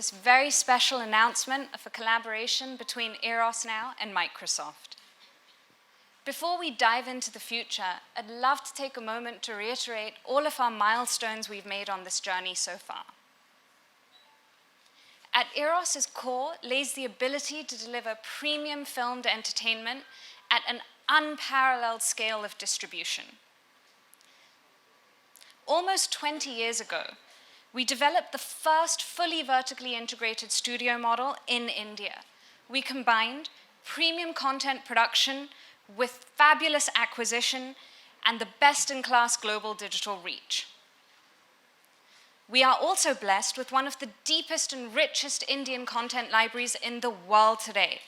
this very special announcement of a collaboration between Eros now and Microsoft. Before we dive into the future, I'd love to take a moment to reiterate all of our milestones we've made on this journey so far. At Eros' core lays the ability to deliver premium filmed entertainment at an unparalleled scale of distribution. Almost 20 years ago, we developed the first fully vertically integrated studio model in India. We combined premium content production with fabulous acquisition and the best-in-class global digital reach. We are also blessed with one of the deepest and richest Indian content libraries in the world today.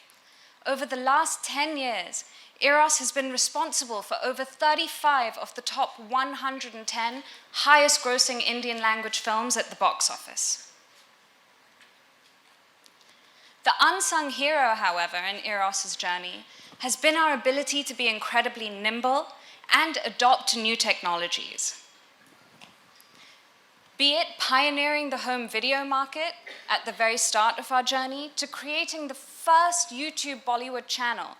Over the last 10 years, Eros has been responsible for over 35 of the top 110 highest-grossing Indian language films at the box office. The unsung hero, however, in Eros' journey has been our ability to be incredibly nimble and adopt to new technologies. Be it pioneering the home video market at the very start of our journey, to creating the first YouTube Bollywood channel,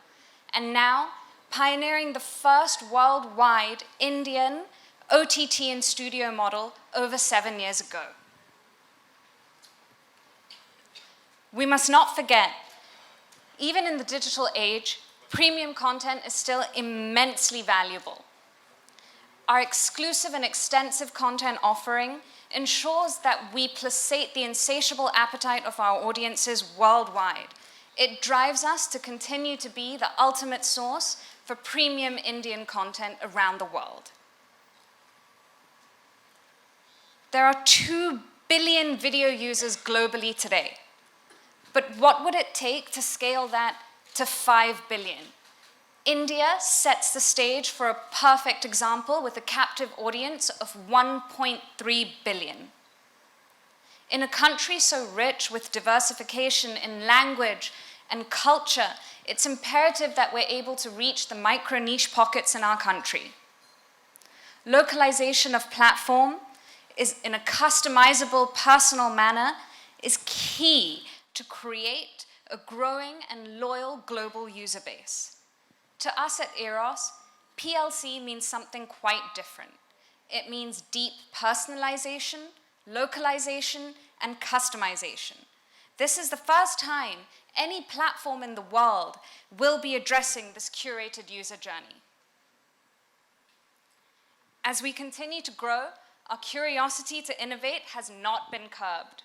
and now pioneering the first worldwide Indian OTT and studio model over 7 years ago. We must not forget, even in the digital age, premium content is still immensely valuable. Our exclusive and extensive content offering ensures that we placate the insatiable appetite of our audiences worldwide. It drives us to continue to be the ultimate source for premium Indian content around the world. There are 2 billion video users globally today. But what would it take to scale that to 5 billion? India sets the stage for a perfect example with a captive audience of 1.3 billion. In a country so rich with diversification in language and culture, it's imperative that we're able to reach the micro-niche pockets in our country. Localization of platform is in a customizable, personal manner is key to create a growing and loyal global user base. To us at Eros, PLC means something quite different. It means deep personalization, localization, and customization. This is the first time any platform in the world will be addressing this curated user journey. As we continue to grow, our curiosity to innovate has not been curbed.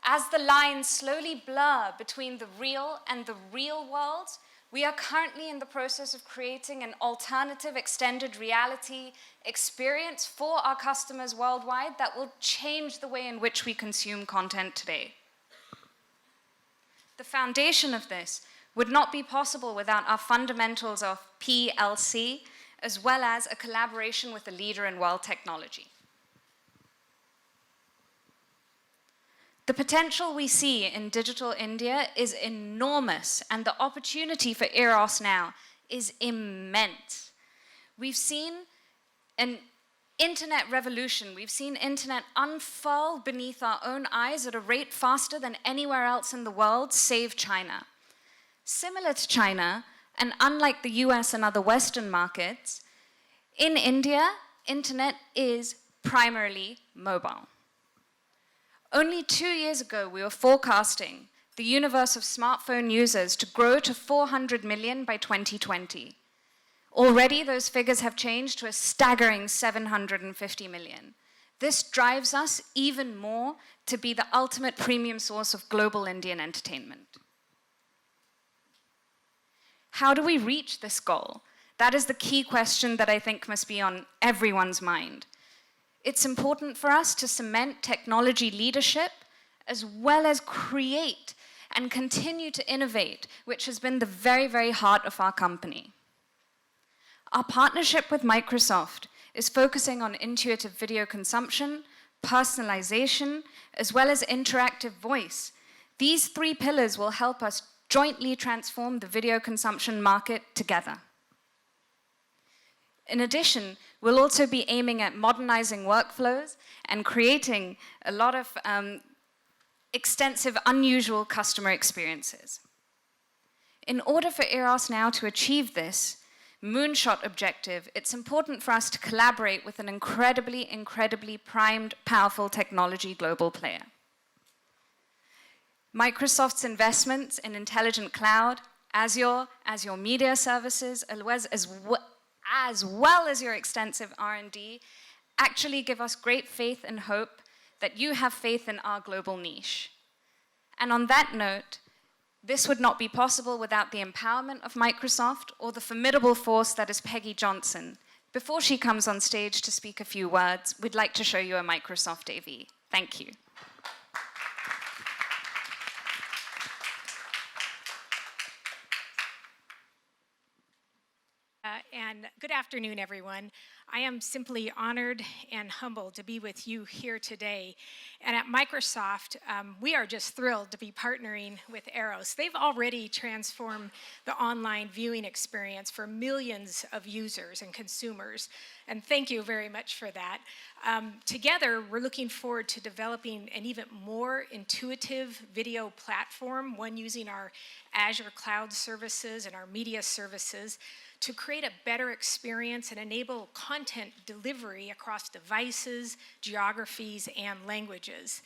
As the lines slowly blur between the real and the real worlds, we are currently in the process of creating an alternative extended reality experience for our customers worldwide that will change the way in which we consume content today. The foundation of this would not be possible without our fundamentals of PLC, as well as a collaboration with a leader in world technology. The potential we see in digital India is enormous, and the opportunity for Eros now is immense. We've seen an internet revolution. We've seen internet unfurl beneath our own eyes at a rate faster than anywhere else in the world, save China. Similar to China, and unlike the US and other Western markets, in India, internet is primarily mobile. Only 2 years ago, we were forecasting the universe of smartphone users to grow to 400 million by 2020. Already, those figures have changed to a staggering 750 million. This drives us even more to be the ultimate premium source of global Indian entertainment. How do we reach this goal? That is the key question that I think must be on everyone's mind. It's important for us to cement technology leadership as well as create and continue to innovate, which has been the very, very heart of our company. Our partnership with Microsoft is focusing on intuitive video consumption, personalization, as well as interactive voice. These 3 pillars will help us jointly transform the video consumption market together. In addition, we'll also be aiming at modernizing workflows and creating a lot of extensive, unusual customer experiences. In order for Eros now to achieve this moonshot objective, it's important for us to collaborate with an incredibly primed, powerful technology global player. Microsoft's investments in intelligent cloud, Azure Media Services, as well as your extensive R&D, actually give us great faith and hope that you have faith in our global niche. And on that note, this would not be possible without the empowerment of Microsoft or the formidable force that is Peggy Johnson. Before she comes on stage to speak a few words, we'd like to show you a Microsoft AV. Thank you. And good afternoon, everyone. I am simply honored and humbled to be with you here today. And at Microsoft, we are just thrilled to be partnering with Eros. They've already transformed the online viewing experience for millions of users and consumers. And thank you very much for that. Together, we're looking forward to developing an even more intuitive video platform, one using our Azure cloud services and our media services, to create a better experience and enable content delivery across devices, geographies, and languages.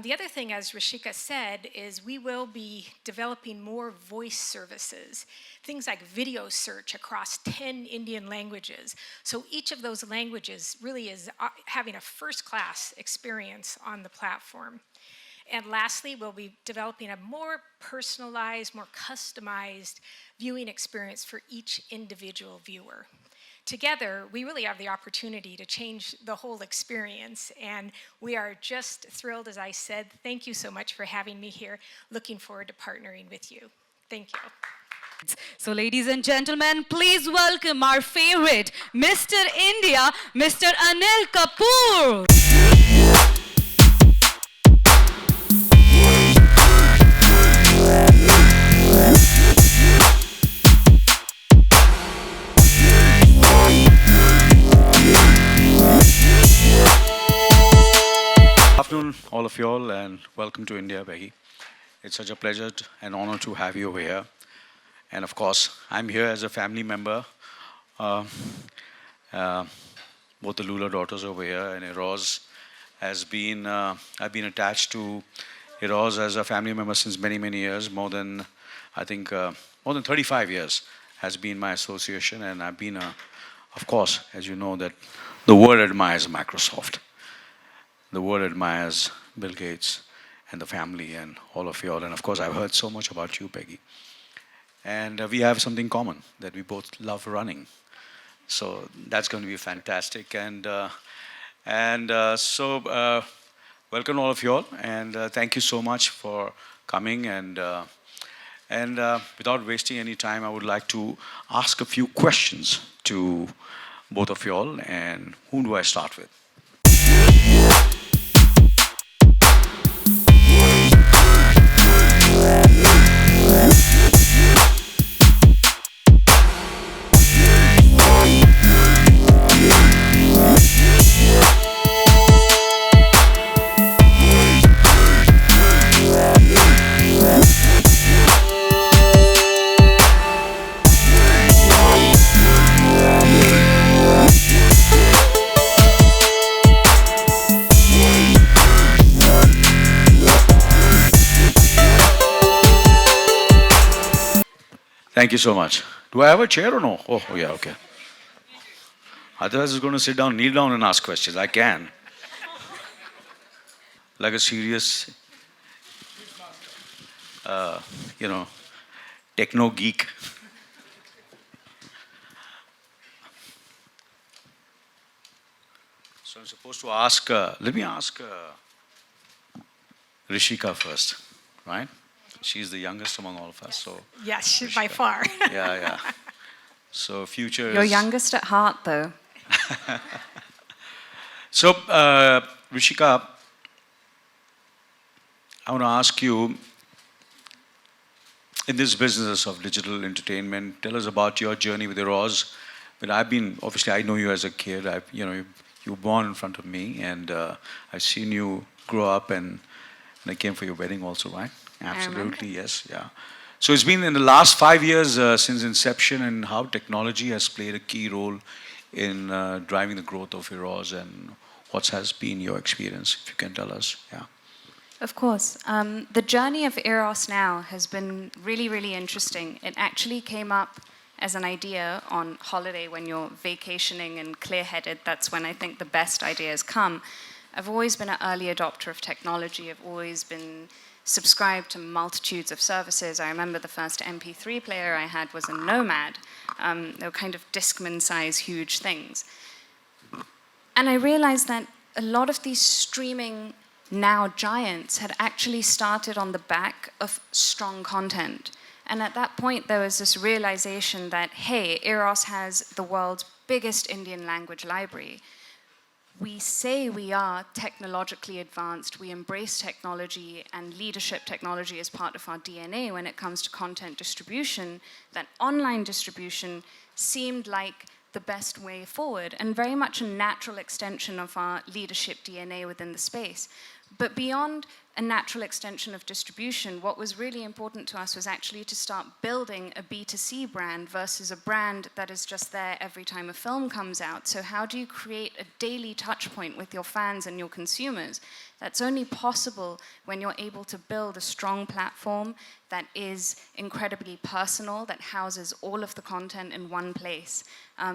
The other thing, as Rishika said, is we will be developing more voice services, things like video search across 10 Indian languages. So each of those languages really is having a first-class experience on the platform. And lastly, we'll be developing a more personalized, more customized viewing experience for each individual viewer. Together, we really have the opportunity to change the whole experience, and we are just thrilled, as I said. Thank you so much for having me here. Looking forward to partnering with you. Thank you. So ladies and gentlemen, please welcome our favorite Mr. India, Mr. Anil Kapoor. Good afternoon, all of you all, and welcome to India, Becky. It's such a pleasure and honor to have you over here. And of course, I'm here as a family member. Both the Lula daughters over here and Eros has been, I've been attached to Eros as a family member since many years. More than 35 years has been my association, and I've been, of course, as you know, that the world admires Microsoft. The world admires Bill Gates and the family and all of you all. And of course, I've heard so much about you, Peggy. And we have something common, that we both love running. So that's going to be fantastic. And so welcome all of you all. And thank you so much for coming. And without wasting any time, I would like to ask a few questions to both of you all. And whom do I start with? Thank you so much. Do I have a chair or no? Oh, yeah, okay. Otherwise, I'm going to sit down, kneel down and ask questions. I can. Like a serious, techno geek. So I'm supposed to ask, let me ask Rishika first, right? She's the youngest among all of us, so... Yes, by far. Yeah. So future You're youngest at heart, though. So, Rishika, I want to ask you, in this business of digital entertainment, tell us about your journey with Eros. But obviously I know you as a kid. You were born in front of me, and I've seen you grow up and And I came for your wedding also, right? remember. Absolutely, yes, yeah. So it's been in the last 5 years since inception, and how technology has played a key role in driving the growth of Eros, and what has been your experience, if you can tell us, yeah. Of course. The journey of Eros now has been really, really interesting. It actually came up as an idea on holiday when you're vacationing and clear-headed. That's when I think the best ideas come. I've always been an early adopter of technology. I've always been subscribed to multitudes of services. I remember the first MP3 player I had was a Nomad. They were kind of Discman-size huge things. And I realized that a lot of these streaming now giants had actually started on the back of strong content. And at that point, there was this realization that, hey, Eros has the world's biggest Indian language library. We say we are technologically advanced, we embrace technology and leadership technology as part of our DNA when it comes to content distribution, that online distribution seemed like the best way forward and very much a natural extension of our leadership DNA within the space. But beyond a natural extension of distribution, what was really important to us was actually to start building a B2C brand versus a brand that is just there every time a film comes out. So how do you create a daily touch point with your fans and your consumers? That's only possible when you're able to build a strong platform that is incredibly personal, that houses all of the content in one place.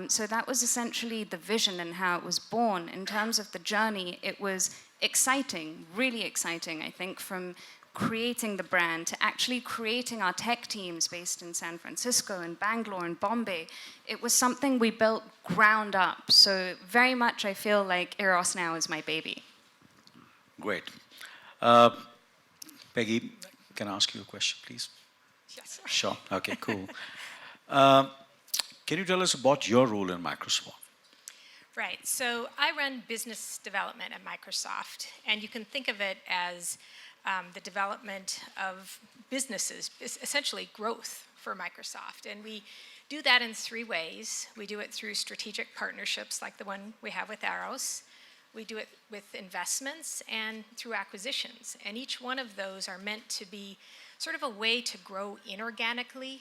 So that was essentially the vision and how it was born. In terms of the journey, it was exciting, really exciting, I think, from creating the brand to actually creating our tech teams based in San Francisco and Bangalore and Bombay. It was something we built ground up. So very much I feel like Eros now is my baby. Great. Peggy, can I ask you a question, please? Yes. Sure. Okay, cool. Can you tell us about your role in Microsoft? Right, so I run business development at Microsoft, and you can think of it as the development of businesses, essentially growth for Microsoft. And we do that in 3 ways. We do it through strategic partnerships like the one we have with Eros. We do it with investments and through acquisitions. And each one of those are meant to be sort of a way to grow inorganically,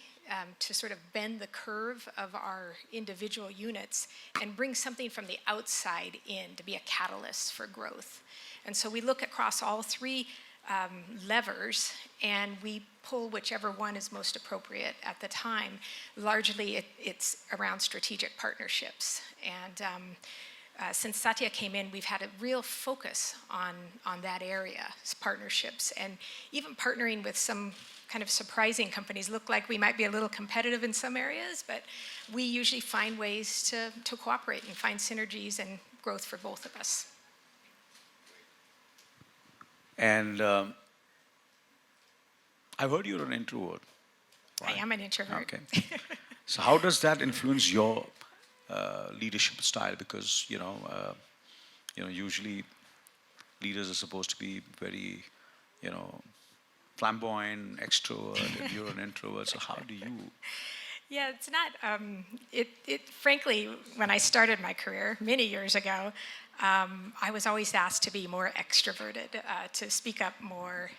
to sort of bend the curve of our individual units and bring something from the outside in to be a catalyst for growth. And so we look across all 3 levers and we pull whichever one is most appropriate at the time. Largely it's around strategic partnerships. And since Satya came in, we've had a real focus on that area, partnerships, and even partnering with some kind of surprising companies. Look like we might be a little competitive in some areas, but we usually find ways to cooperate and find synergies and growth for both of us. And I've heard you're an introvert. Right? I am an introvert. Okay. So how does that influence your leadership style? Because usually leaders are supposed to be very, flamboyant, extrovert, and you're an introvert. So how do you? Yeah, it's not. Frankly, when I started my career many years ago, I was always asked to be more extroverted, to speak up more,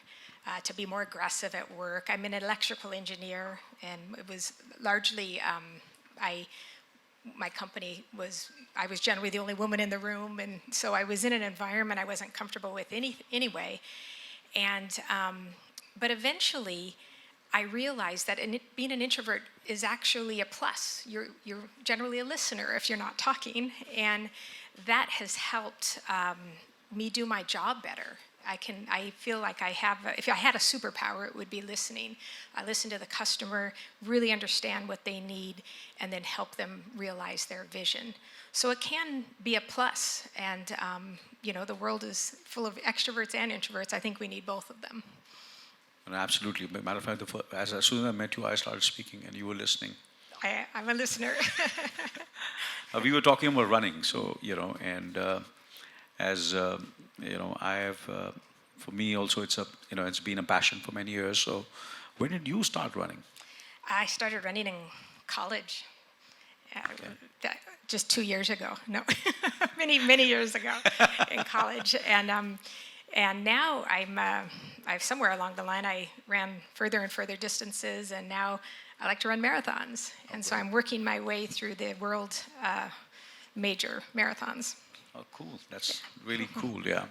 to be more aggressive at work. I'm an electrical engineer, and it was largely my company I was generally the only woman in the room, and so I was in an environment I wasn't comfortable with anyway. And but eventually, I realized that being an introvert is actually a plus. You're generally a listener if you're not talking, and that has helped me do my job better. I feel like if I had a superpower, it would be listening. I listen to the customer, really understand what they need, and then help them realize their vision. So it can be a plus, and the world is full of extroverts and introverts. I think we need both of them. Absolutely. Matter of fact, as soon as I met you, I started speaking, and you were listening. I'm a listener. We were talking about running, so and as I have, for me also, it's been a passion for many years. So, when did you start running? I started running in college, just 2 years ago. No, many years ago in college, and And now I've somewhere along the line, I ran further and further distances, and now I like to run marathons. And so I'm working my way through the world major marathons. Oh, cool. That's really cool, yeah.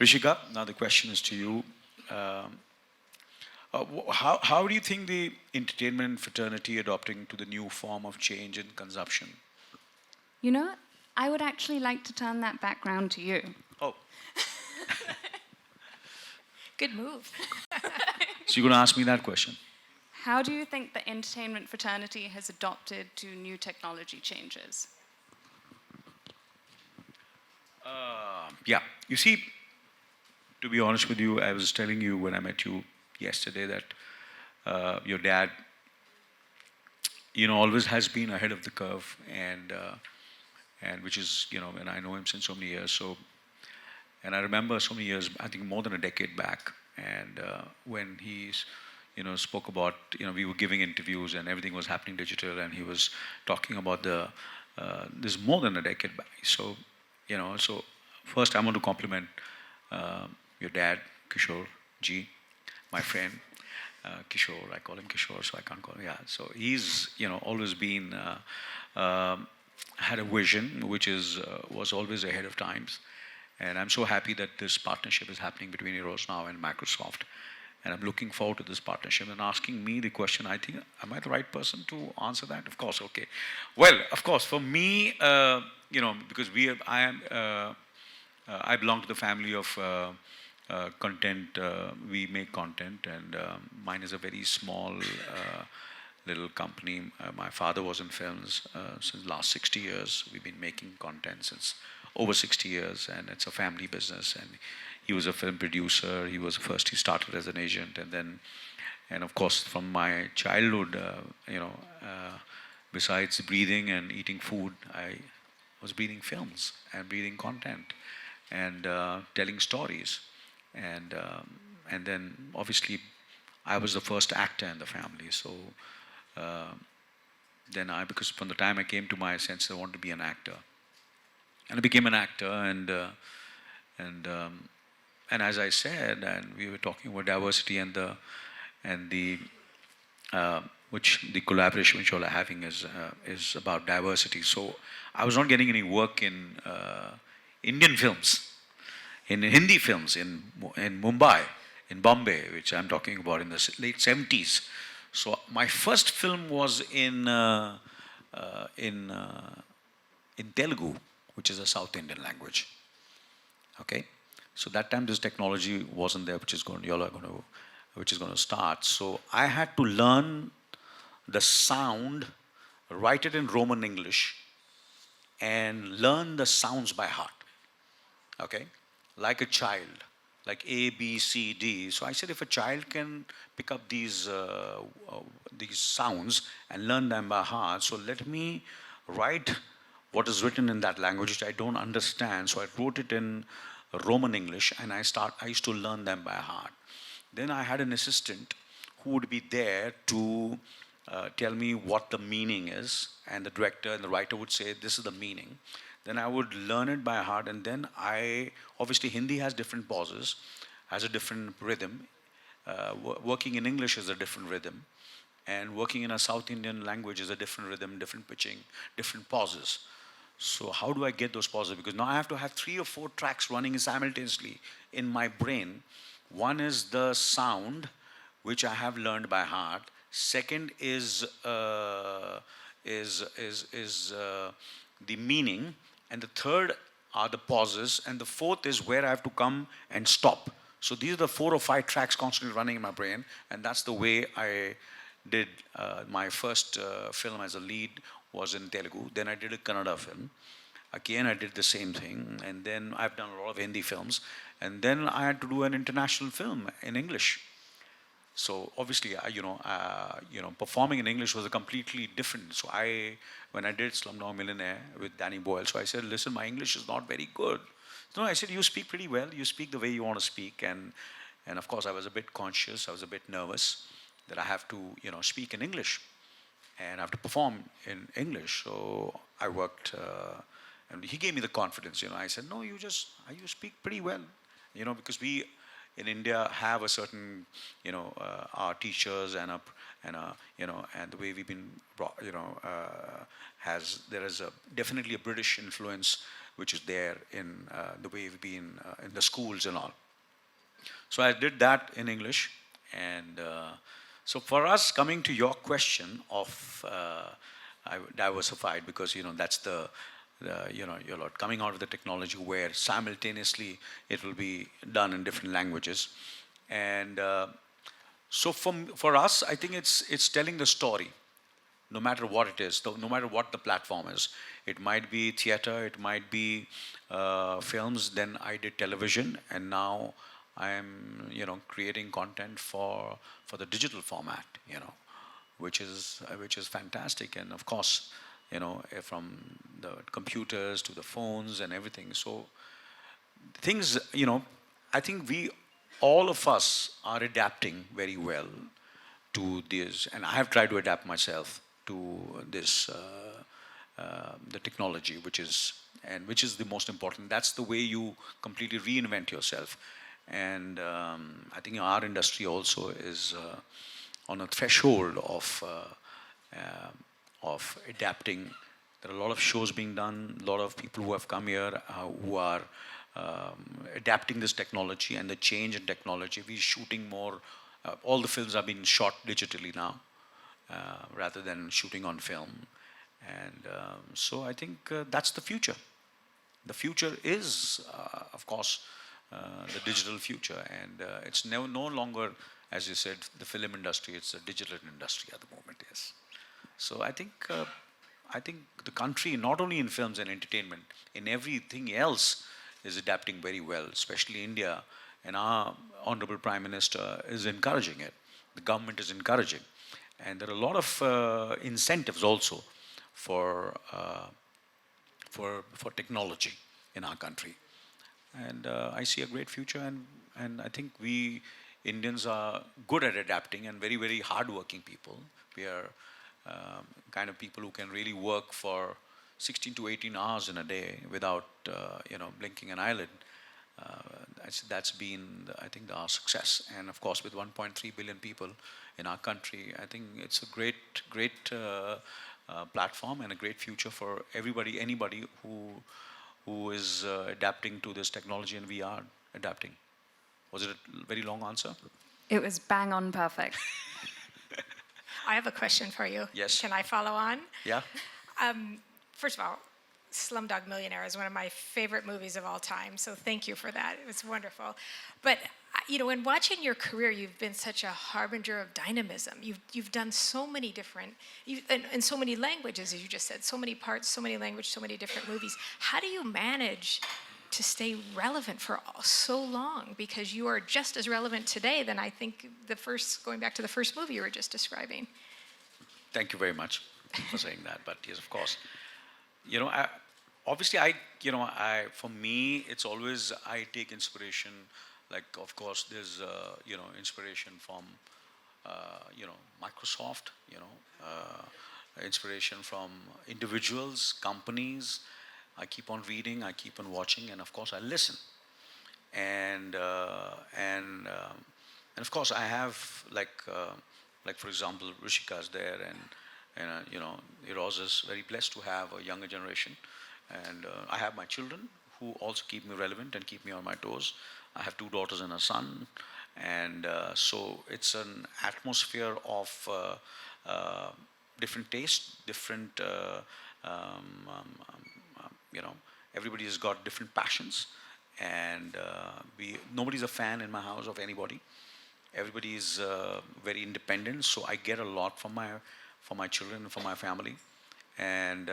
Rishika, now the question is to you. How do you think the entertainment fraternity adopting to the new form of change in consumption? You know, I would actually like to turn that background to you. Oh, Good move. so you're going to ask me that question? How do you think the entertainment fraternity has adopted to new technology changes? Yeah, you see, to be honest with you, I was telling you when I met you yesterday that your dad, always has been ahead of the curve, and which is, and I know him since so many years. So, and I remember so many years, I think more than a decade back, and when he's, spoke about, we were giving interviews and everything was happening digital, and he was talking about this is more than a decade back. So, so first I want to compliment your dad, Kishore Ji, my friend. Kishore, I call him Kishore, so I can't call him, yeah. So he's, always been, had a vision which was always ahead of times. And I'm so happy that this partnership is happening between Eros now and Microsoft. And I'm looking forward to this partnership and asking me the question, I think, am I the right person to answer that? Of course, okay. Well, of course, for me, because I belong to the family of content, we make content, and mine is a very small little company. My father was in films since the last 60 years. We've been making content since over 60 years, and it's a family business. And he was a film producer. He started as an agent, and of course, from my childhood, besides breathing and eating food, I was breathing films and breathing content and telling stories. And then obviously I was the first actor in the family. So because from the time I came to my senses, I wanted to be an actor, and I became an actor. And as I said, and we were talking about diversity and the collaboration which all are having is about diversity. So I was not getting any work in Indian films, in Hindi films, in Mumbai, in Bombay, which I'm talking about in the late 70s. So my first film was in Telugu, which is a South Indian language. Okay, so that time this technology wasn't there, which is going to start. So I had to learn the sound, write it in Roman English, and learn the sounds by heart. Okay, like a child, like A, B, C, D. So I said, if a child can pick up these sounds and learn them by heart, so let me write what is written in that language which I don't understand. So I wrote it in Roman English, and I used to learn them by heart. Then I had an assistant who would be there to tell me what the meaning is, and the director and the writer would say, this is the meaning. Then I would learn it by heart, and then obviously Hindi has different pauses, has a different rhythm. Working in English is a different rhythm, and working in a South Indian language is a different rhythm, different pitching, different pauses. So how do I get those pauses? Because now I have to have 3 or 4 tracks running simultaneously in my brain. One is the sound, which I have learned by heart. Second is the meaning, and the third are the pauses, and the fourth is where I have to come and stop. So these are the 4 or 5 tracks constantly running in my brain, and that's the way I did my first film as a lead was in Telugu. Then I did a Kannada film. Again, I did the same thing, and then I've done a lot of Hindi films, and then I had to do an international film in English. So obviously, performing in English was a completely different. So when I did Slumdog Millionaire with Danny Boyle, so I said, listen, my English is not very good. No, I said, you speak pretty well. You speak the way you want to speak. And of course, I was a bit conscious. I was a bit nervous that I have to, speak in English. And I have to perform in English. So I worked And he gave me the confidence, I said, no, you speak pretty well, because we in India have a certain, our teachers and the way we've been brought, there is definitely a British influence which is there in the way we've been in the schools and all. So I did that in English, and so for us, coming to your question of diversified, because that's you're coming out of the technology where simultaneously it will be done in different languages, and so for us, I think it's telling the story, no matter what it is, no matter what the platform is. It might be theater, it might be films. Then I did television, and now I am, creating content for the digital format, which is fantastic. And of course, from the computers to the phones and everything. So things, I think all of us are adapting very well to this, and I have tried to adapt myself to this, the technology, which is the most important. That's the way you completely reinvent yourself. And I think our industry also is on a threshold of adapting. There are a lot of shows being done, a lot of people who have come here who are adapting this technology and the change in technology. We're shooting more. All the films are being shot digitally now, rather than shooting on film. And so I think that's the future. The future is, of course, the digital future, and it's no longer, as you said, the film industry. It's the digital industry at the moment. Yes. So I think the country, not only in films and entertainment, in everything else, is adapting very well. Especially India, and our honorable Prime Minister is encouraging it. The government is encouraging, and there are a lot of incentives also for technology in our country. And I see a great future, and I think we Indians are good at adapting and very, very hardworking people. We are kind of people who can really work for 16 to 18 hours in a day without blinking an eyelid. That's been, I think, our success. And of course, with 1.3 billion people in our country, I think it's a great platform and a great future for anybody who is adapting to this technology, and we are adapting. Was it a very long answer? It was bang on perfect. I have a question for you. Yes. Can I follow on? Yeah. First of all, Slumdog Millionaire is one of my favorite movies of all time, so thank you for that. It was wonderful. But in watching your career, you've been such a harbinger of dynamism. You've done so many different, in so many languages, as you just said, so many parts, so many languages, so many different movies. How do you manage to stay relevant for so long? Because you are just as relevant today than I think going back to the first movie you were just describing. Thank you very much for saying that. But yes, of course. For me, it's always, I take inspiration. Like, of course, there's, inspiration from, Microsoft, inspiration from individuals, companies. I keep on reading, I keep on watching, and of course, I listen. And of course, I have, like for example, Rishika's there, and Eros is very blessed to have a younger generation. And I have my children who also keep me relevant and keep me on my toes. I have 2 daughters and a son. And so it's an atmosphere of different tastes, different, everybody has got different passions. And nobody's a fan in my house of anybody. Everybody is very independent. So I get a lot from my children and from my family. And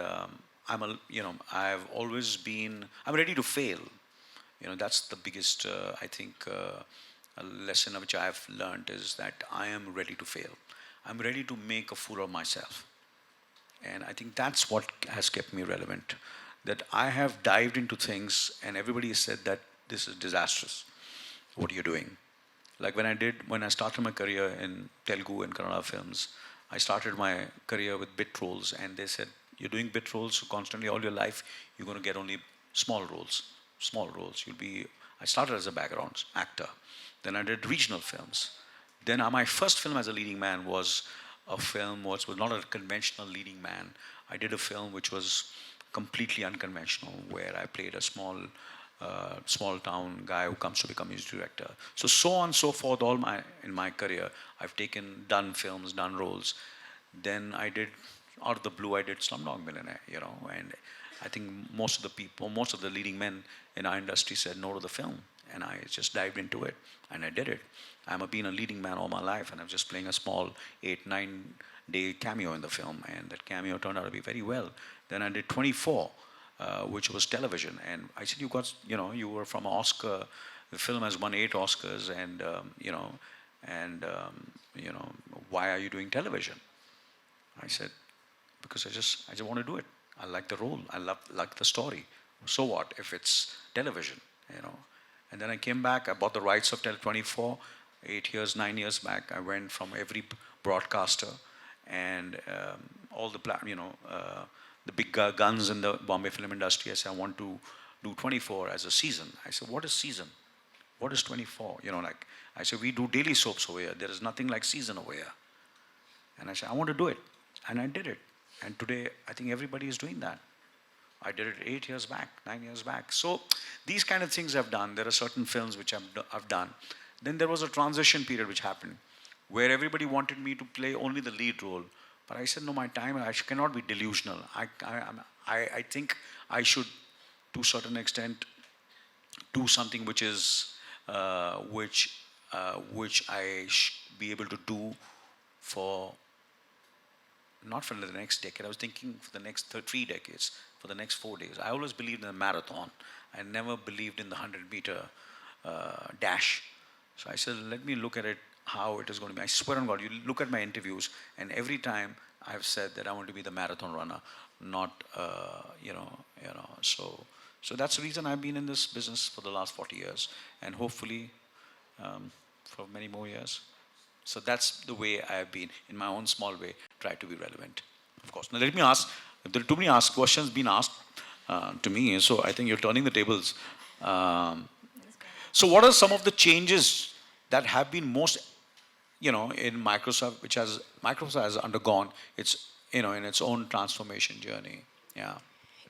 I've always been, I'm ready to fail. That's the biggest, I think, lesson which I've learned is that I am ready to fail. I'm ready to make a fool of myself. And I think that's what has kept me relevant. That I have dived into things and everybody has said that this is disastrous. What are you doing? Like when I started my career in Telugu and Kannada films, I started my career with bit roles, and they said, You're doing bit roles constantly all your life. You're going to get only small roles. Small roles. I started as a background actor. Then I did regional films. Then my first film as a leading man was a film was not a conventional leading man. I did a film which was completely unconventional, where I played a small town guy who comes to become music director. So on and so forth. In my career, I've done films, done roles. Then out of the blue, I did Slumdog Millionaire, and I think most of the leading men in our industry said no to the film, and I just dived into it, and I did it. I've been a leading man all my life, and I'm just playing a small 8-9 day cameo in the film, and that cameo turned out to be very well. Then I did 24, which was television, and I said, you were from Oscar. The film has won 8 Oscars, and why are you doing television? I said, because I just want to do it. I like the role. I like the story. So what if it's television, And then I came back. I bought the rights of 24. 9 years back, I went from every broadcaster and all the big guns in the Bombay film industry. I said, I want to do 24 as a season. I said, what is season? What is 24? I said, we do daily soaps over here. There is nothing like season over here. And I said, I want to do it. And I did it. And today, I think everybody is doing that. I did it 8 years back, 9 years back. So these kind of things I've done. There are certain films which I've done. Then there was a transition period which happened, where everybody wanted me to play only the lead role. But I said, no, my time, I cannot be delusional. I think I should, to a certain extent, do something which I be able to do not for the next decade. I was thinking for the next 3 decades, for the next 4 days. I always believed in a marathon. I never believed in the 100-meter dash. So I said, let me look at it, how it is going to be. I swear on God, you look at my interviews, and every time I've said that I want to be the marathon runner, not, So that's the reason I've been in this business for the last 40 years, and hopefully for many more years. So that's the way I have been, in my own small way, try to be relevant, of course. Now let me ask, if there are too many questions being asked to me, so I think you're turning the tables. So what are some of the changes that have been most, in Microsoft, Microsoft has undergone its, in its own transformation journey? Yeah.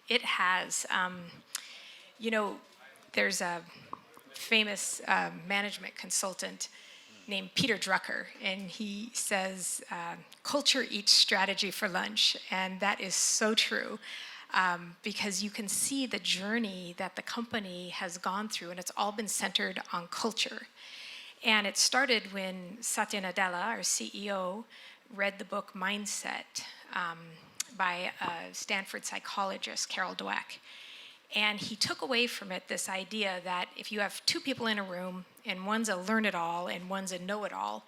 It has. There's a famous management consultant named Peter Drucker, and he says, culture eats strategy for lunch, and that is so true. Because you can see the journey that the company has gone through, and it's all been centered on culture. And it started when Satya Nadella, our CEO, read the book Mindset by a Stanford psychologist, Carol Dweck. And he took away from it this idea that if you have 2 people in a room, and one's a learn-it-all and one's a know-it-all,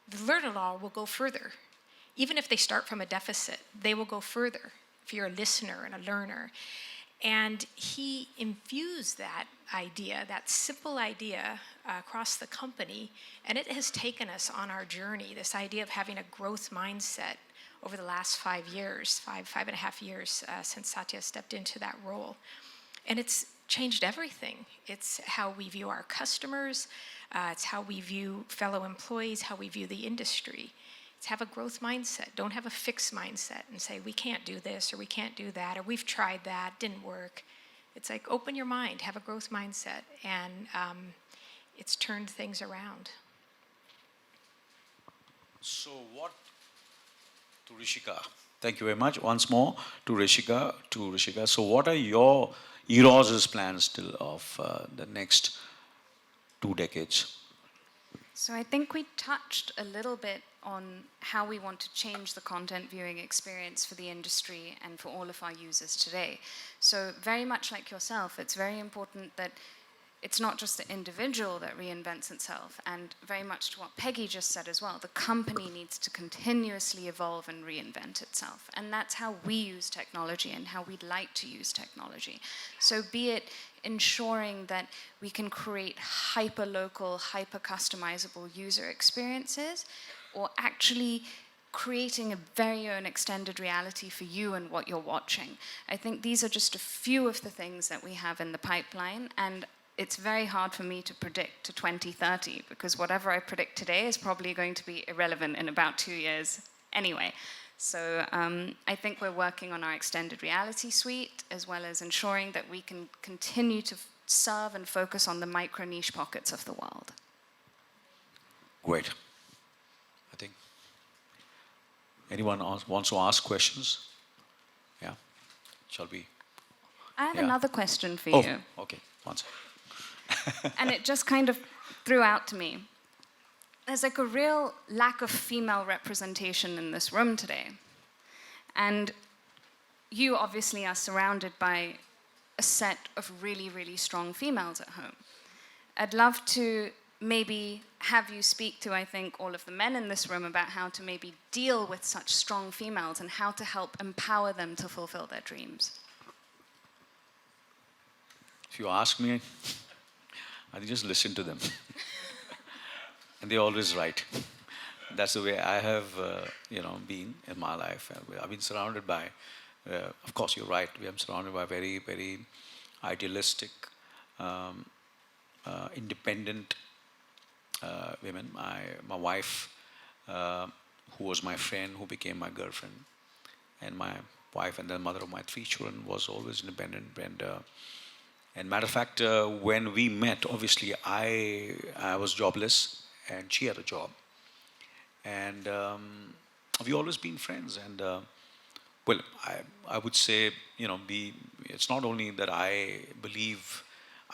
the learn-it-all will go further. Even if they start from a deficit, they will go further. If you're a listener and a learner. And he infused that idea, that simple idea, across the company, and it has taken us on our journey, this idea of having a growth mindset over the last 5 years, five and a half years since Satya stepped into that role. And it's changed everything. It's how we view our customers, it's how we view fellow employees, how we view the industry. It's have a growth mindset. Don't have a fixed mindset and say, we can't do this, or we can't do that, or we've tried that, didn't work. It's like, open your mind, have a growth mindset, and it's turned things around. So what, to Rishika, thank you very much, once more, to Rishika. So what are your Eros' plans still of the next 2 decades? So I think we touched a little bit on how we want to change the content viewing experience for the industry and for all of our users today. So very much like yourself, it's very important that it's not just the individual that reinvents itself, and very much to what Peggy just said as well, the company needs to continuously evolve and reinvent itself. And that's how we use technology and how we'd like to use technology. So be it ensuring that we can create hyper-local, hyper-customizable user experiences, or actually creating a very own extended reality for you and what you're watching. I think these are just a few of the things that we have in the pipeline, and it's very hard for me to predict to 2030, because whatever I predict today is probably going to be irrelevant in about 2 years anyway. So I think we're working on our extended reality suite, as well as ensuring that we can continue to serve and focus on the micro niche pockets of the world. Great. I think anyone else wants to ask questions? Yeah. Shall we? I have Yeah. another question for Oh, you. okay. One second. And it just kind of threw out to me. There's like a real lack of female representation in this room today. And you obviously are surrounded by a set of really, really strong females at home. I'd love to maybe have you speak to, I think, all of the men in this room about how to maybe deal with such strong females and how to help empower them to fulfill their dreams. If you ask me, I think just listen to them. And they're always right. That's the way I have, been in my life. I've been surrounded by, of course, you're right. I'm surrounded by very, very idealistic, independent women. My wife, who was my friend, who became my girlfriend, and my wife, and then mother of my 3 children, was always independent. And matter of fact, when we met, obviously I was jobless, and she had a job, and we always been friends. And well, I would say, it's not only that I believe.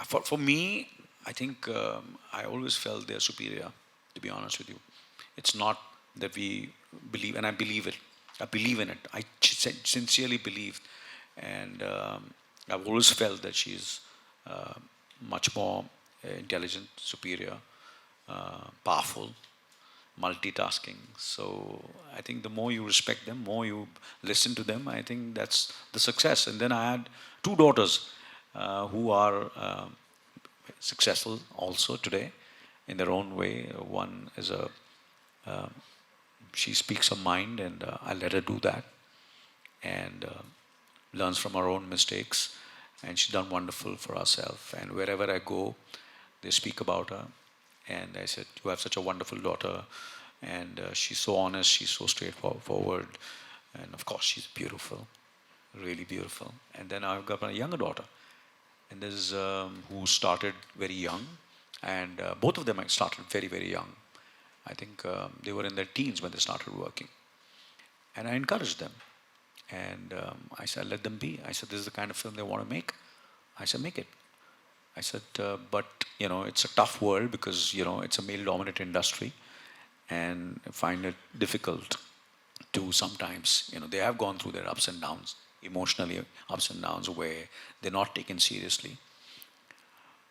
For me, I think I always felt they're superior. To be honest with you, it's not that we believe, and I believe it. I believe in it. I sincerely believe, and I've always felt that she's much more intelligent, superior, powerful, multitasking. So I think the more you respect them, more you listen to them, I think that's the success. And then I had 2 daughters who are successful also today in their own way. One is she speaks her mind, and I let her do that, and learns from her own mistakes. And she's done wonderful for herself. And wherever I go, they speak about her. And I said, you have such a wonderful daughter. And she's so honest, she's so straightforward. And of course, she's beautiful, really beautiful. And then I've got a younger daughter. And this is who started very young. And both of them started very, very young. I think they were in their teens when they started working. And I encouraged them. And I said, let them be. I said, this is the kind of film they want to make. I said, make it. I said, but, it's a tough world, because, it's a male-dominated industry. And I find it difficult to sometimes, they have gone through their ups and downs, emotionally ups and downs, where they're not taken seriously.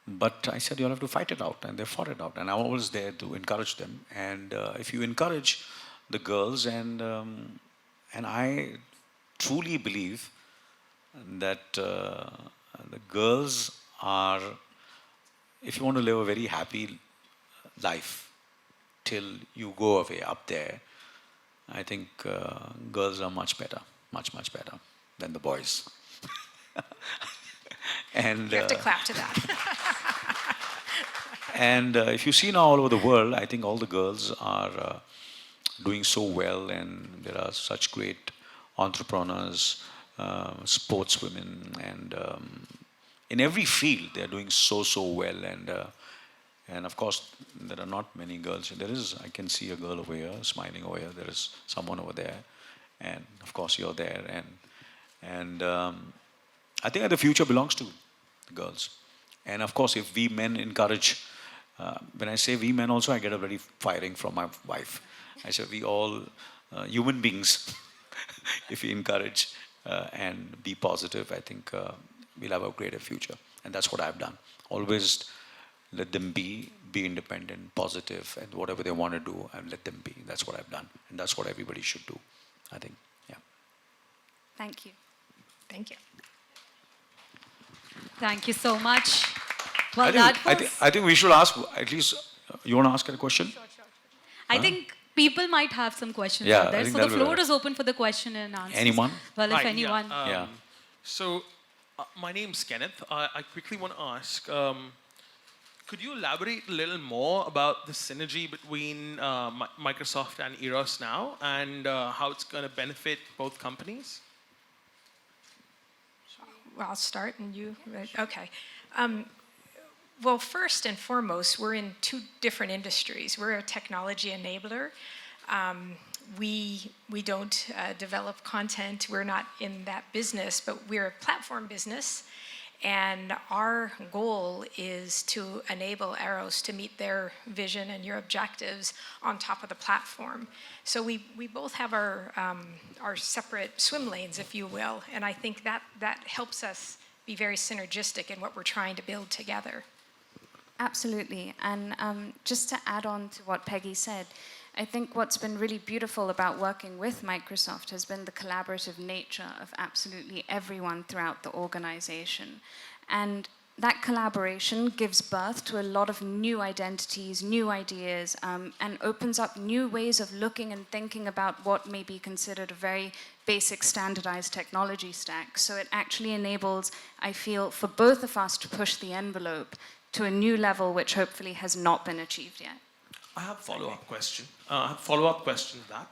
But I said, you'll have to fight it out. And they fought it out. And I'm always there to encourage them. And if you encourage the girls, and I truly believe that the girls are, if you want to live a very happy life till you go away up there, I think girls are much better, much, much better than the boys. And You have to clap to that. and if you see now all over the world, I think all the girls are doing so well, and there are such great entrepreneurs, sportswomen, and in every field they're doing so well. And of course, there are not many girls. There is, I can see a girl over here, smiling over here. There is someone over there, and of course you're there. And I think the future belongs to the girls. And of course, if we men encourage, when I say we men also, I get a very firing from my wife. I say we all human beings, if we encourage and be positive, I think we'll have a greater future. And that's what I've done. Always let them be independent, positive, and whatever they want to do, and let them be. That's what I've done. And that's what everybody should do, I think. Yeah. Thank you. Thank you. Thank you so much. Well, I think we should ask, at least, you want to ask a question? I think people might have some questions Yeah, out I there. think So the that'll be floor better. is open for the question and answers. Anyone? Well, if Hi, anyone. Yeah. So, my name's Kenneth. I quickly want to ask, could you elaborate a little more about the synergy between Microsoft and Eros now, and how it's going to benefit both companies? Well, I'll start and you, okay. Well, first and foremost, we're in two different industries. We're a technology enabler. We don't develop content. We're not in that business, but we're a platform business. And our goal is to enable Eros to meet their vision and your objectives on top of the platform. So we both have our separate swim lanes, if you will, and I think that helps us be very synergistic in what we're trying to build together. Absolutely. And just to add on to what Peggy said, I think what's been really beautiful about working with Microsoft has been the collaborative nature of absolutely everyone throughout the organization. And that collaboration gives birth to a lot of new identities, new ideas, and opens up new ways of looking and thinking about what may be considered a very basic standardized technology stack. So it actually enables, I feel, for both of us to push the envelope to a new level which hopefully has not been achieved yet. I have a follow-up question. I have a follow-up question to that.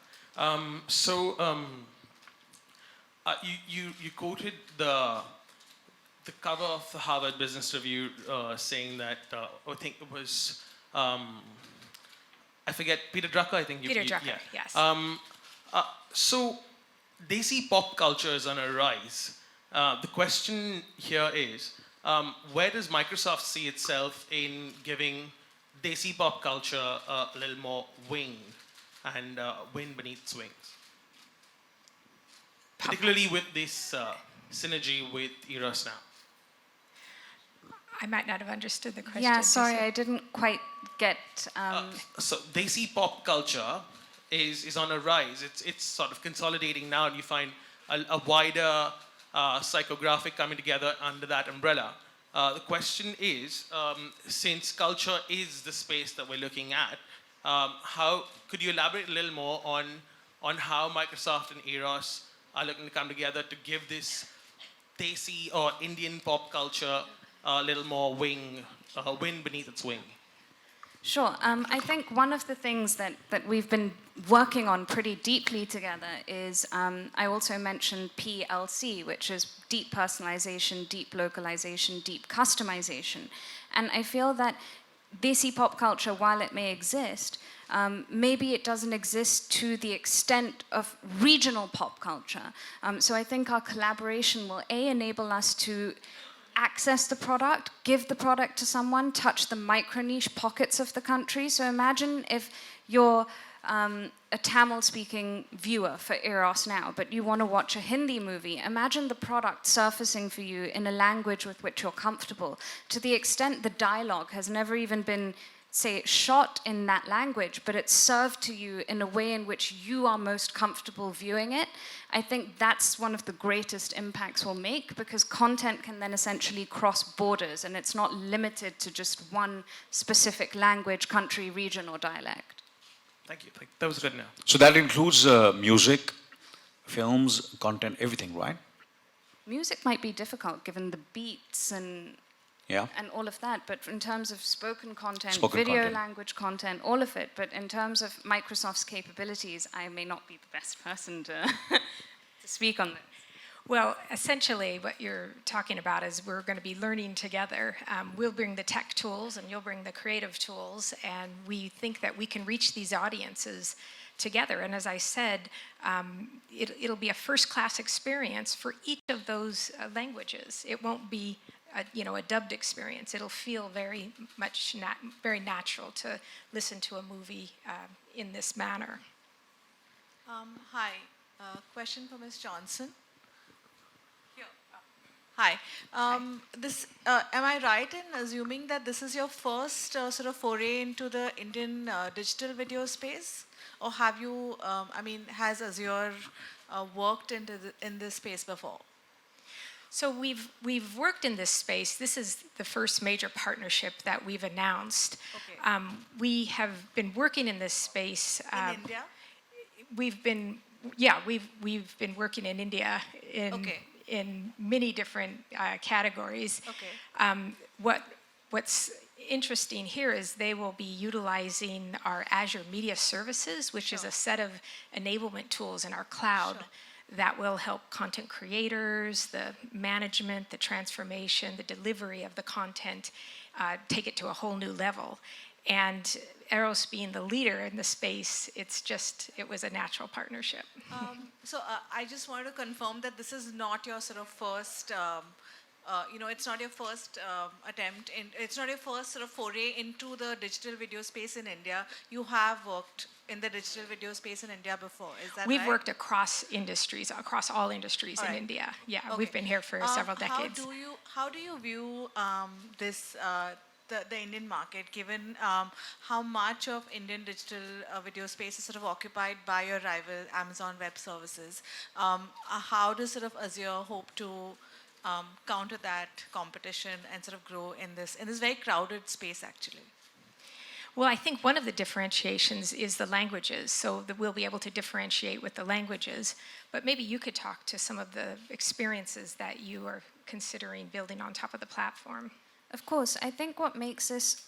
You quoted the cover of the Harvard Business Review saying that, I think it was, I forget, Peter Drucker, I think. Peter Drucker, yes. So, Desi pop culture is on a rise. The question here is, where does Microsoft see itself in giving Desi pop culture a little more wing and wind beneath its wings? Particularly with this synergy with Eros now. I might not have understood the question. Yeah, sorry, I didn't quite get... So Desi pop culture is on a rise. It's sort of consolidating now, and you find a wider psychographic coming together under that umbrella. The question is, since culture is the space that we're looking at, how could you elaborate a little more on how Microsoft and Eros are looking to come together to give this Desi or Indian pop culture a little more wind beneath its wing? Sure. I think one of the things that we've been working on pretty deeply together is, I also mentioned PLC, which is deep personalization, deep localization, deep customization. And I feel that Desi pop culture, while it may exist, maybe it doesn't exist to the extent of regional pop culture. So I think our collaboration will, A, enable us to access the product, give the product to someone, touch the micro-niche pockets of the country. So imagine if you're a Tamil-speaking viewer for Eros now, but you want to watch a Hindi movie. Imagine the product surfacing for you in a language with which you're comfortable, to the extent the dialogue has never even been, say, shot in that language, but it's served to you in a way in which you are most comfortable viewing it. I think that's one of the greatest impacts we'll make, because content can then essentially cross borders, and it's not limited to just one specific language, country, region, or dialect. Thank you. That was good now. So that includes music, films, content, everything, right? Music might be difficult given the beats and all of that, but in terms of spoken content, video language content, all of it, but in terms of Microsoft's capabilities, I may not be the best person to speak on this. Well, essentially what you're talking about is we're going to be learning together. We'll bring the tech tools and you'll bring the creative tools, and we think that we can reach these audiences together. And as I said, it'll be a first-class experience for each of those languages. It won't be a dubbed experience. It'll feel very much very natural to listen to a movie in this manner. Hi, question for Ms. Johnson. Hi. Am I right in assuming that this is your first sort of foray into the Indian digital video space? Or have you, has Azure worked in this space before? So we've worked in this space. This is the first major partnership that we've announced. Okay. We have been working in this space. In India? We've been working in India in many different categories. Okay. What's interesting here is they will be utilizing our Azure Media Services, which is a set of enablement tools in our cloud that will help content creators, the management, the transformation, the delivery of the content, take it to a whole new level. And Eros being the leader in the space, it was a natural partnership. So I just wanted to confirm that this is not your sort of first, it's not your first attempt, it's not your first sort of foray into the digital video space in India. You have worked in the digital video space in India before, is that We've right? worked across industries, across all industries in India. Yeah, we've been here for several decades. How do you view this, the Indian market, given how much of Indian digital video space is sort of occupied by your rival Amazon Web Services? How does sort of Azure hope to counter that competition and sort of grow in this very crowded space, actually? Well, I think one of the differentiations is the languages, so that we'll be able to differentiate with the languages. But maybe you could talk to some of the experiences that you are considering building on top of the platform. Of course, I think what makes this,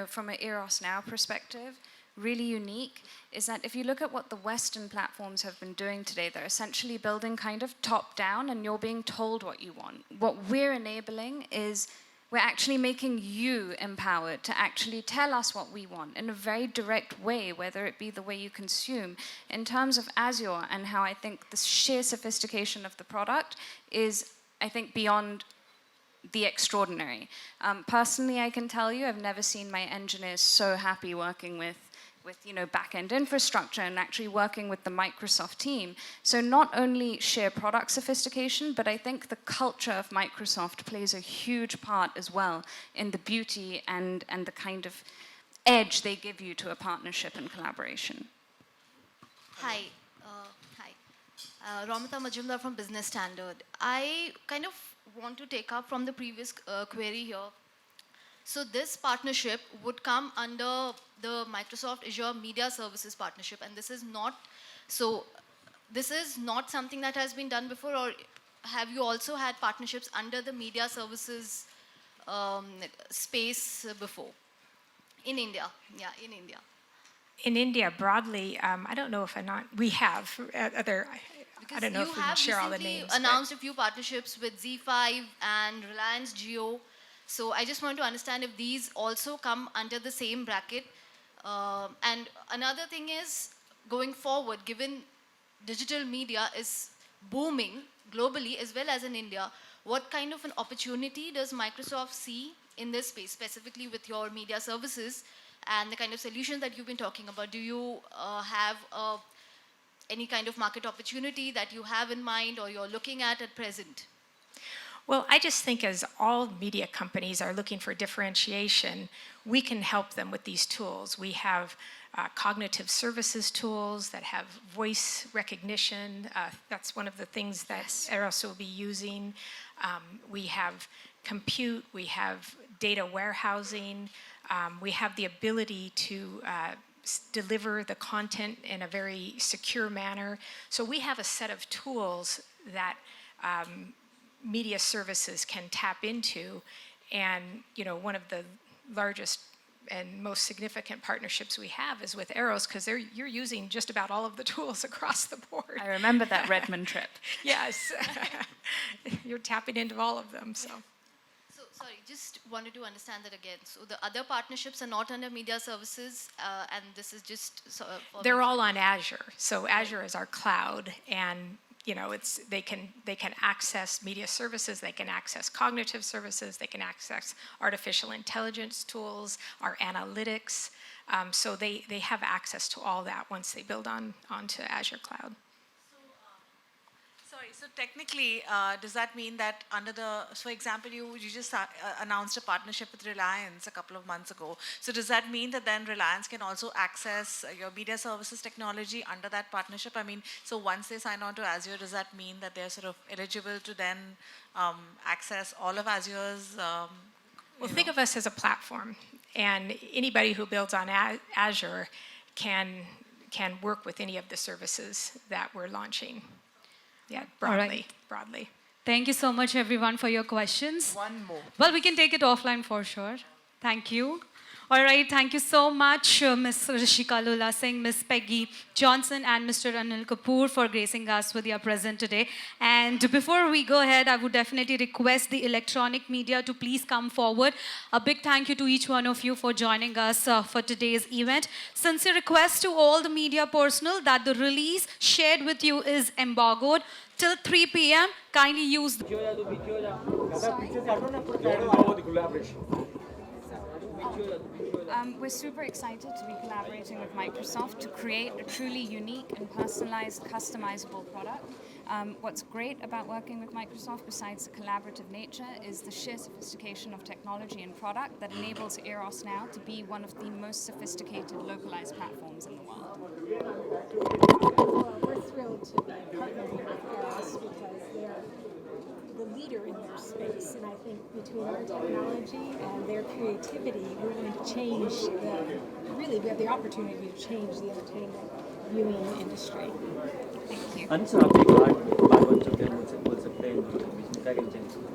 from an Eros Now perspective, really unique is that if you look at what the Western platforms have been doing today, they're essentially building kind of top down and you're being told what you want. What we're enabling is we're actually making you empowered to actually tell us what we want in a very direct way, whether it be the way you consume. In terms of Azure and how I think the sheer sophistication of the product is, I think, beyond the extraordinary. Personally, I can tell you, I've never seen my engineers so happy working with back-end infrastructure and actually working with the Microsoft team. So not only sheer product sophistication, but I think the culture of Microsoft plays a huge part as well in the beauty and the kind of edge they give you to a partnership and collaboration. Hi. Ramita Majumdar from Business Standard. I kind of want to take up from the previous query here. So this partnership would come under the Microsoft Azure Media Services partnership, and this is not something that has been done before, or have you also had partnerships under the media services space before? In India, yeah, in India. In India, broadly, I don't know if we have other. I don't know if we can share all the names. You have recently announced a few partnerships with Z5 and Reliance Jio. So I just want to understand if these also come under the same bracket. And another thing is, going forward, given digital media is booming globally as well as in India, what kind of an opportunity does Microsoft see in this space, specifically with your media services and the kind of solutions that you've been talking about? Do you have any kind of market opportunity that you have in mind or you're looking at present? Well, I just think as all media companies are looking for differentiation, we can help them with these tools. We have cognitive services tools that have voice recognition. That's one of the things that Eros will be using. We have compute, we have data warehousing. We have the ability to deliver the content in a very secure manner. So we have a set of tools that media services can tap into, and one of the largest and most significant partnerships we have is with Eros, because you're using just about all of the tools across the board. I remember that Redmond trip. Yes, you're tapping into all of them. So sorry, just wanted to understand that again. So the other partnerships are not under media services, and this is just they're all on Azure. So Azure is our cloud, and they can access media services, they can access cognitive services, they can access artificial intelligence tools, our analytics. So they have access to all that once they build onto Azure Cloud. Sorry, Sorry, so technically, does that mean that under the, for example, you just announced a partnership with Reliance a couple of months ago. So does that mean that then Reliance can also access your media services technology under that partnership? I mean, so once they sign on to Azure, does that mean that they're sort of eligible to then access all of Azure's? Well, think of us as a platform, and anybody who builds on Azure can work with any of the services that we're launching. Yeah, broadly. Thank you so much, everyone, for your questions. One more. Well, we can take it offline for sure. Thank you. All right, thank you so much, Ms. Rishika Lula Singh, Ms. Peggy Johnson, and Mr. Anil Kapoor for gracing us with your presence today. And before we go ahead, I would definitely request the electronic media to please come forward. A big thank you to each one of you for joining us for today's event. Sincere request to all the media personnel that the release shared with you is embargoed till 3 p.m. Kindly use the... We're super excited to be collaborating with Microsoft to create a truly unique and personalized, customizable product. What's great about working with Microsoft, besides the collaborative nature, is the sheer sophistication of technology and product that enables Eros now to be one of the most sophisticated localized platforms in the world. Well, we're thrilled to be partnering with Eros because they're the leader in their space, and I think between our technology and their creativity, we're going to change we have the opportunity to change the entertainment viewing industry. Thank you.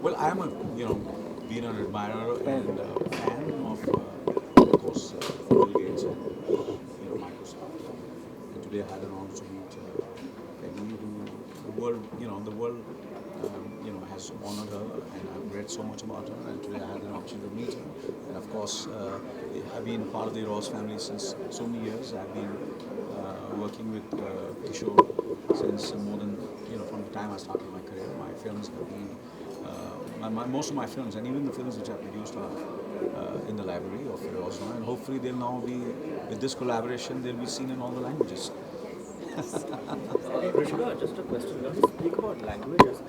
Well, I'm been an admirer and fan of course, Bill Gates and Microsoft. And today I had an honor to meet Peggy, who the world has honored her, and I've read so much about her, and today I had an opportunity to meet her. And of course, I've been part of the Eros family since so many years. I've been working with Kishore since more than, from the time I started my career. My films have been, most of my films, and even the films which I produced are in the library of Eros now, and hopefully they'll now be, with this collaboration, they'll be seen in all the languages. Rishika, just a question. When you speak about languages,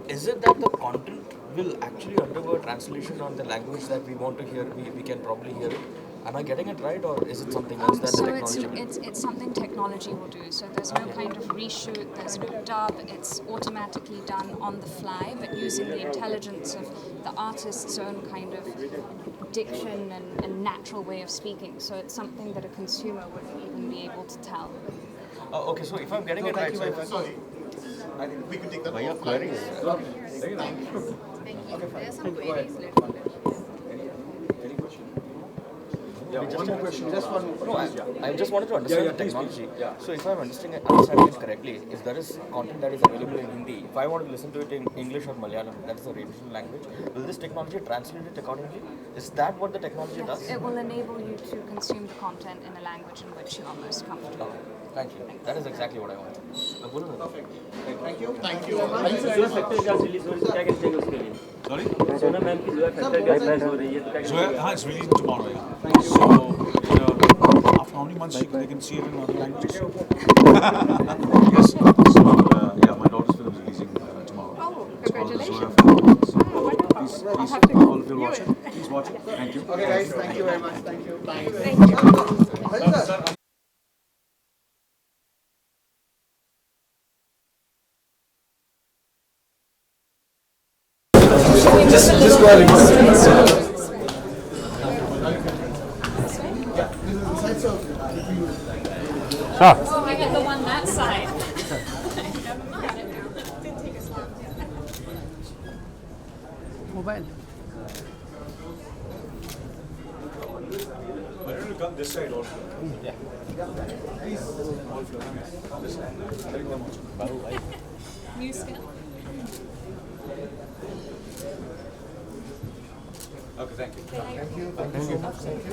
is it that the content will actually undergo translation on the language that we want to hear? We can probably hear it. Am I getting it right, or is it something else that the technology will do? It's something technology will do. So there's no kind of reshoot, there's no dub. It's automatically done on the fly, but using the intelligence of the artist's own kind of diction and natural way of speaking. So it's something that a consumer wouldn't even be able to tell. Okay, so if I'm getting it right, so I think we could take that. Why are you querying? Very nice. Thank you. There are some queries later. Yeah, one more question. Just one more. No, I just wanted to understand the technology. Please. Yeah. So if I'm understanding it correctly, if there is content that is available in Hindi, if I want to listen to it in English or Malayalam, that is the regional language, will this technology translate it accordingly? Is that what the technology does? It will enable you to consume the content in a language in which you are most comfortable. Thank you. That is exactly what I wanted. Perfect. Thank you. Thank you. Sorry? सोना ma'am की जो factor guidelines हो रही है तो क्या So, it's releasing tomorrow, yeah. Thank you. So, after how many months they can see it in other languages? Yes. So, yeah, my daughter's film is releasing tomorrow. Oh, It's called the congratulations. Zoya film. So, Wonderful. please, I'll have to go all of you watch view it. Please watch it. Thank you. Okay, guys. Thank you very much. Thank you. Thank you. Just go ahead. Oh, I got the one that side. Mobile. Why don't you come this side also? Yeah. Please. All films. This side. Telling them also. New skill. Okay, thank you.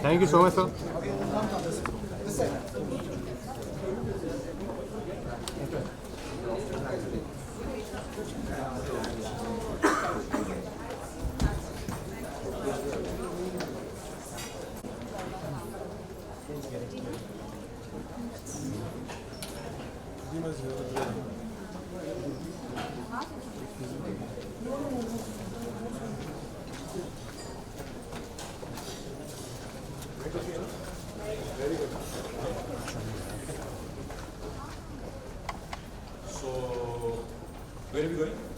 Thank you so much, sir. This side. So, where are we going?